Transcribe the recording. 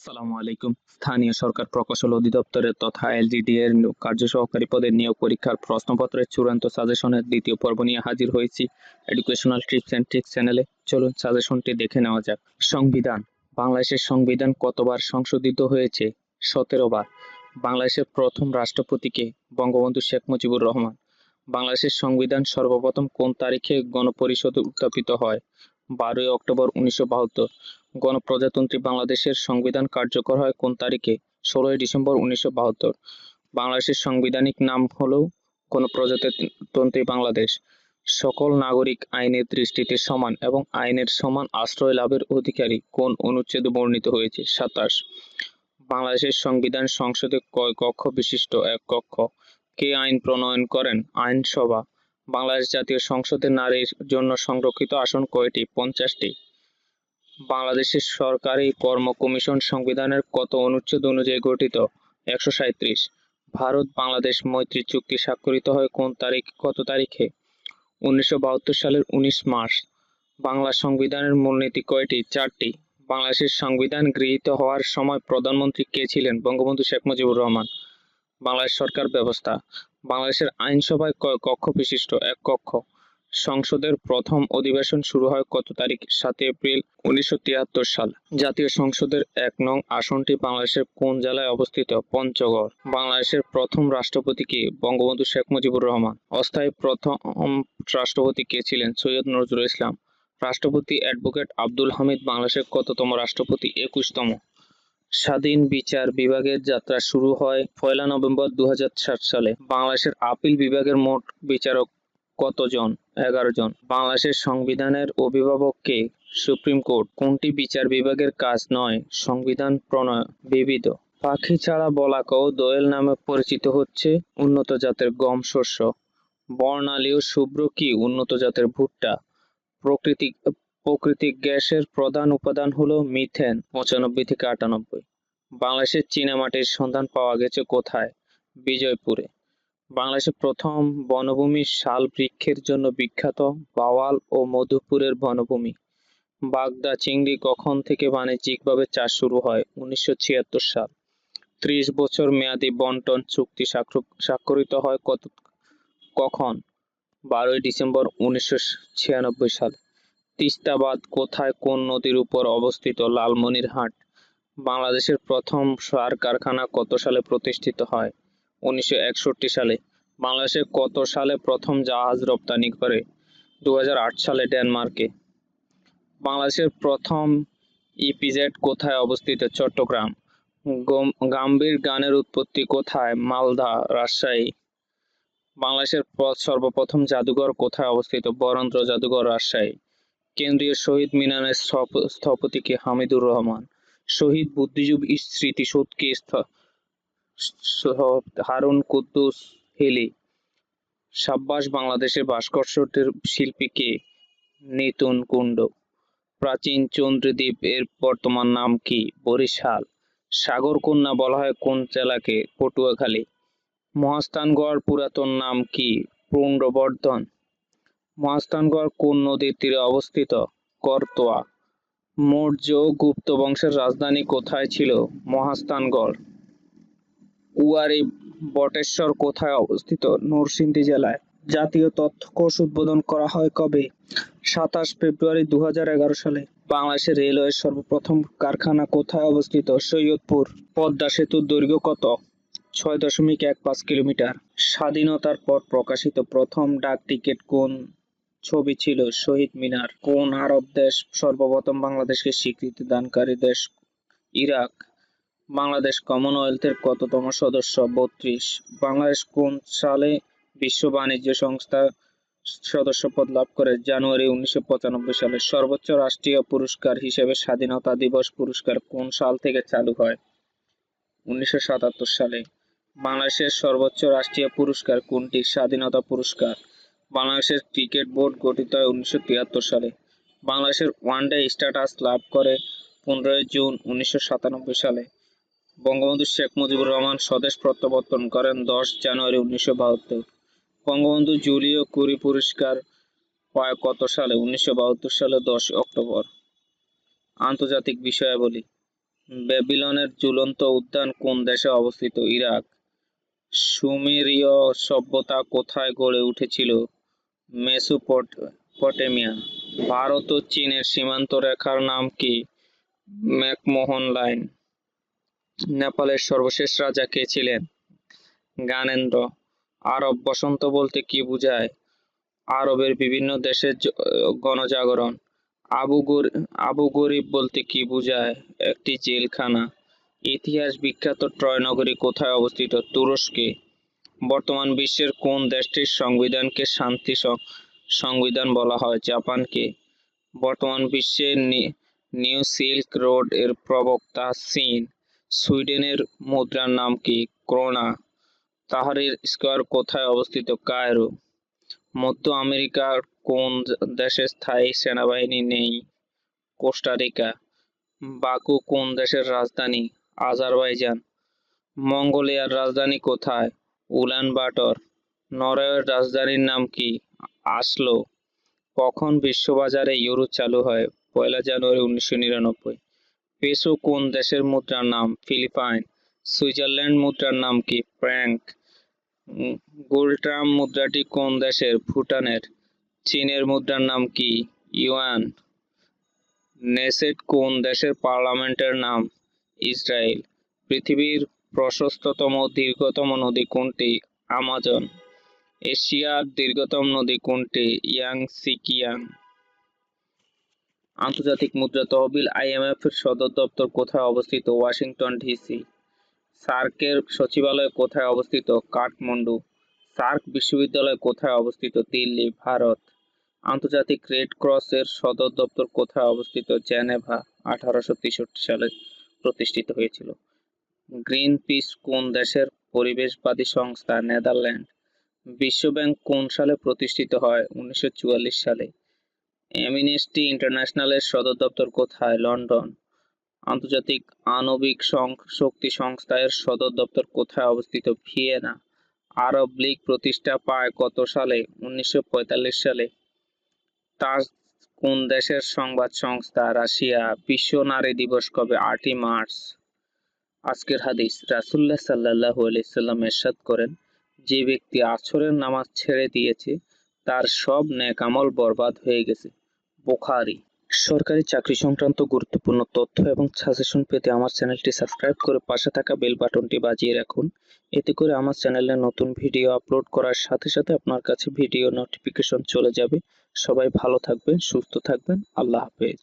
আসসালামু আলাইকুম। স্থানীয় সরকার প্রকৌশল অধিদপ্তরের তথা এলজিডি এর কার্য সহকারী পদের নিয়োগ পরীক্ষার প্রশ্নপত্রের চূড়ান্ত সাজেশনের দ্বিতীয় পর্ব নিয়ে হাজির হয়েছি এডুকেশনাল টিপস এন্ড ট্রিক্স চ্যানেলে। চলুন সাজেশনটি দেখে নেওয়া যাক। সংবিধান। বাংলাদেশের সংবিধান কতবার সংশোধিত হয়েছে? 17 বার। বাংলাদেশের প্রথম রাষ্ট্রপতিকে? বঙ্গবন্ধু শেখ মুজিবুর রহমান। বাংলাদেশের সংবিধান সর্বপ্রথম কোন তারিখে গণপরিষদে উত্থাপিত হয়? 12 অক্টোবর 1972। গণপ্রজাতন্ত্রী বাংলাদেশের সংবিধান কার্যকর হয় কোন তারিখে? 16 ডিসেম্বর 1972। বাংলাদেশের সাংবিধানিক নাম হল গণপ্রজাতন্ত্রী বাংলাদেশ। সকল নাগরিক আইনের দৃষ্টিতে সমান এবং আইনের সমান আশ্রয় লাভের অধিকারী কোন অনুচ্ছেদে বর্ণিত হয়েছে? 27। বাংলাদেশের সংবিধান সংসদে কয় কক্ষ বিশিষ্ট? 1 কক্ষ। কে আইন প্রণয়ন করেন? আইনসভা। বাংলাদেশ জাতীয় সংসদে নারীর জন্য সংরক্ষিত আসন কয়টি? 50টি। বাংলাদেশের সরকারি কর্ম কমিশন সংবিধানের কত অনুচ্ছেদ অনুযায়ী গঠিত? 137। ভারত বাংলাদেশ মৈত্রী চুক্তি স্বাক্ষরিত হয় কত তারিখে? 1972 সালের 19 মার্চ। বাংলা সংবিধানের মূলনীতি কয়টি? 4টি। বাংলাদেশের সংবিধান গৃহীত হওয়ার সময় প্রধানমন্ত্রী কে ছিলেন? বঙ্গবন্ধু শেখ মুজিবুর রহমান। বাংলাদেশ সরকার ব্যবস্থা। বাংলাদেশের আইনসভায় কয় কক্ষ বিশিষ্ট? 1 কক্ষ। সংসদের প্রথম অধিবেশন শুরু হয় কত তারিখ? 7 এপ্রিল 1973 সাল। জাতীয় সংসদের 1 নং আসনটি বাংলাদেশের কোন জেলায় অবস্থিত? পঞ্চগড়। বাংলাদেশের প্রথম রাষ্ট্রপতি কে? বঙ্গবন্ধু শেখ মুজিবুর রহমান। অস্থায়ী প্রথম রাষ্ট্রপতি কে ছিলেন? সৈয়দ নজরুল ইসলাম। রাষ্ট্রপতি অ্যাডভোকেট আব্দুল হামিদ বাংলাদেশের কততম রাষ্ট্রপতি? 21তম। স্বাধীন বিচার বিভাগের যাত্রা শুরু হয় 1 নভেম্বর 2007 সালে। বাংলাদেশের আপিল বিভাগের মোট বিচারক কতজন? 11 জন। বাংলাদেশের সংবিধানের অভিভাবক কে? Supreme court. কোনটি বিচার বিভাগের কাজ নয়? সংবিধান প্রণয়ন। বিবিধ। পাখি ছাড়া বলাকাও দোয়েল নামে পরিচিত হচ্ছে উন্নত জাতের গম শস্য। বর্ণালী ও শুভ্র কি? উন্নত জাতের ভুট্টা। প্রাকৃতিক গ্যাসের প্রধান উপাদান হলো মিথেন। 95 থেকে 98। বাংলাদেশের চীনামাটির সন্ধান পাওয়া গেছে কোথায়? বিজয়পুরে। বাংলাদেশের প্রথম বনভূমি শাল বৃক্ষের জন্য বিখ্যাত। বাওয়াল ও মধুপুরের বনভূমি। বাগদা চিংড়ি কখন থেকে বাণিজ্যিকভাবে চাষ শুরু হয়? 1976 সাল। 30 বছর মেয়াদী বন্টন চুক্তি স্বাক্ষরিত হয় কখন? 12 ডিসেম্বর 1996 সাল। তিস্তা বাঁধ কোথায় কোন নদীর উপর অবস্থিত? লালমনিরহাট। বাংলাদেশের প্রথম সার কারখানা কত সালে প্রতিষ্ঠিত হয়? 1961 সালে। বাংলাদেশে কত সালে প্রথম জাহাজ রপ্তানি করে? 2008 সালে ডেনমার্কে। বাংলাদেশের প্রথম ইপিজেড কোথায় অবস্থিত? চট্টগ্রাম। গাম্ভীর গানের উৎপত্তি কোথায়? মালদা, রাজশাহী। বাংলাদেশের সর্বপ্রথম জাদুঘর কোথায় অবস্থিত? বরেন্দ্র জাদুঘর, রাজশাহী। কেন্দ্রীয় শহীদ মিনারের স্থপতি কে? হামিদুর রহমান। শহীদ বুদ্ধিজীবী স্মৃতিসৌধ কে? হারুন কুদ্দুস হিলি। সাব্বাস বাংলাদেশের ভাস্কর্যের শিল্পী কে? নিতুন কুণ্ড। প্রাচীন চন্দ্রদ্বীপ এর বর্তমান নাম কি? বরিশাল। সাগরকন্যা বলা হয় কোন জেলাকে? পটুয়াখালী। মহাস্থানগড় পুরাতন নাম কি? পুণ্ড্রবর্ধন। মহাস্থানগড় কোন নদীর তীরে অবস্থিত? করতোয়া। মৌর্য গুপ্ত বংশের রাজধানী কোথায় ছিল? মহাস্থানগড়। উয়ারী বটেশ্বর কোথায় অবস্থিত? নরসিংদী জেলায়। জাতীয় তথ্যকোষ উদ্বোধন করা হয় কবে? 27 ফেব্রুয়ারি 2011 সালে। বাংলাদেশের রেলওয়ের সর্বপ্রথম কারখানা কোথায় অবস্থিত? সৈয়দপুর। পদ্মা সেতুর দৈর্ঘ্য কত? 6.15 কিলোমিটার। স্বাধীনতার পর প্রকাশিত প্রথম ডাক টিকিট কোন ছবি ছিল? শহীদ মিনার। কোন আরব দেশ সর্বপ্রথম বাংলাদেশকে স্বীকৃতি দানকারী দেশ? ইরাক। বাংলাদেশ কমনওয়েলথের কততম সদস্য? 32। বাংলাদেশ কোন সালে বিশ্ব বাণিজ্য সংস্থার সদস্যপদ লাভ করে? জানুয়ারি 1995 সালে। সর্বোচ্চ রাষ্ট্রীয় পুরস্কার হিসেবে স্বাধীনতা দিবস পুরস্কার কোন সাল থেকে চালু হয়? 1977 সালে। বাংলাদেশের সর্বোচ্চ রাষ্ট্রীয় পুরস্কার কোনটি? স্বাধীনতা পুরস্কার। বাংলাদেশের ক্রিকেট বোর্ড গঠিত হয় 1973 সালে। বাংলাদেশের ওয়ানডে স্ট্যাটাস লাভ করে 15 জুন 1997 সালে। বঙ্গবন্ধু শেখ মুজিবুর রহমান স্বদেশ প্রত্যাবর্তন করেন 10 জানুয়ারি 1972। বঙ্গবন্ধু জুলিও কুরি পুরস্কার পায় কত সালে? 1972 সালে 10 অক্টোবর। আন্তর্জাতিক বিষয়াবলী। ব্যাবিলনের ঝুলন্ত উদ্যান কোন দেশে অবস্থিত? ইরাক। সুমেরীয় সভ্যতা কোথায় গড়ে উঠেছিল? মেসোপটেমিয়া। ভারত ও চীনের সীমান্ত রেখার নাম কি? McMahon line. নেপালের সর্বশেষ রাজা কে ছিলেন? জ্ঞানেন্দ্র। আরব বসন্ত বলতে কি বোঝায়? আরবের বিভিন্ন দেশের গণজাগরণ। আবু গরিব বলতে কি বোঝায়? একটি জেলখানা। ইতিহাস বিখ্যাত ট্রয় নগরী কোথায় অবস্থিত? তুরস্কে। বর্তমান বিশ্বের কোন দেশটির সংবিধানকে শান্তি সংবিধান বলা হয়? জাপানকে। বর্তমান বিশ্বের নিউ সিল্ক রোড এর প্রবক্তা চীন। সুইডেনের মুদ্রার নাম কি? ক্রোনা। তাহরির স্কয়ার কোথায় অবস্থিত? কায়রো। মধ্য আমেরিকার কোন দেশে স্থায়ী সেনাবাহিনী নেই? কোস্টারিকা। বাকু কোন দেশের রাজধানী? আজারবাইজান। মঙ্গোলিয়ার রাজধানী কোথায়? উলানবাটর। নরওয়ের রাজধানীর নাম কি? আসলো। কখন বিশ্ববাজারে ইউরো চালু হয়? 1 জানুয়ারি 1999। পেসো কোন দেশের মুদ্রার নাম? ফিলিপাইন। সুইজারল্যান্ড মুদ্রার নাম কি? ফ্র্যাঙ্ক। গোল্ডট্রাম মুদ্রাটি কোন দেশের? ভুটানের। চীনের মুদ্রার নাম কি? ইউয়ান। নেসেট কোন দেশের পার্লামেন্টের নাম? ইসরায়েল। পৃথিবীর প্রশস্ততম দীর্ঘতম নদী কোনটি? আমাজন। এশিয়ার দীর্ঘতম নদী কোনটি? ইয়াংসিকিয়াং। আন্তর্জাতিক মুদ্রা তহবিল IMF এর সদর দপ্তর কোথায় অবস্থিত? Washington DC. সার্কের সচিবালয় কোথায় অবস্থিত? কাঠমান্ডু। সার্ক বিশ্ববিদ্যালয় কোথায় অবস্থিত? দিল্লি, ভারত। আন্তর্জাতিক রেড ক্রস এর সদর দপ্তর কোথায় অবস্থিত? জেনেভা। 1863 সালে প্রতিষ্ঠিত হয়েছিল। গ্রিন পিস কোন দেশের পরিবেশবাদী সংস্থা? নেদারল্যান্ড। বিশ্বব্যাংক কোন সালে প্রতিষ্ঠিত হয়? 1944 সালে। অ্যামনেস্টি ইন্টারন্যাশনালের সদর দপ্তর কোথায়? লন্ডন। আন্তর্জাতিক আণবিক শক্তি সংস্থা এর সদর দপ্তর কোথায় অবস্থিত? ভিয়েনা। আরব লীগ প্রতিষ্ঠা পায় কত সালে? 1945 সালে। তাজ কোন দেশের সংবাদ সংস্থা? রাশিয়া। বিশ্ব নারী দিবস কবে? 8ই মার্চ। আজকের হাদিস, রাসূলুল্লাহ সাল্লাল্লাহু আলাইহি সাল্লাম ইরশাদ করেন, যে ব্যক্তি আসরের নামাজ ছেড়ে দিয়েছে তার সব নেক আমল বরবাদ হয়ে গেছে। বুখারী। সরকারি চাকরি সংক্রান্ত গুরুত্বপূর্ণ তথ্য এবং সাজেশন পেতে আমার চ্যানেলটি সাবস্ক্রাইব করে পাশে থাকা বেল বাটনটি বাজিয়ে রাখুন। এতে করে আমার চ্যানেলে নতুন ভিডিও আপলোড করার সাথে সাথে আপনার কাছে ভিডিও নোটিফিকেশন চলে যাবে। সবাই ভালো থাকবেন, সুস্থ থাকবেন। আল্লাহ হাফেজ।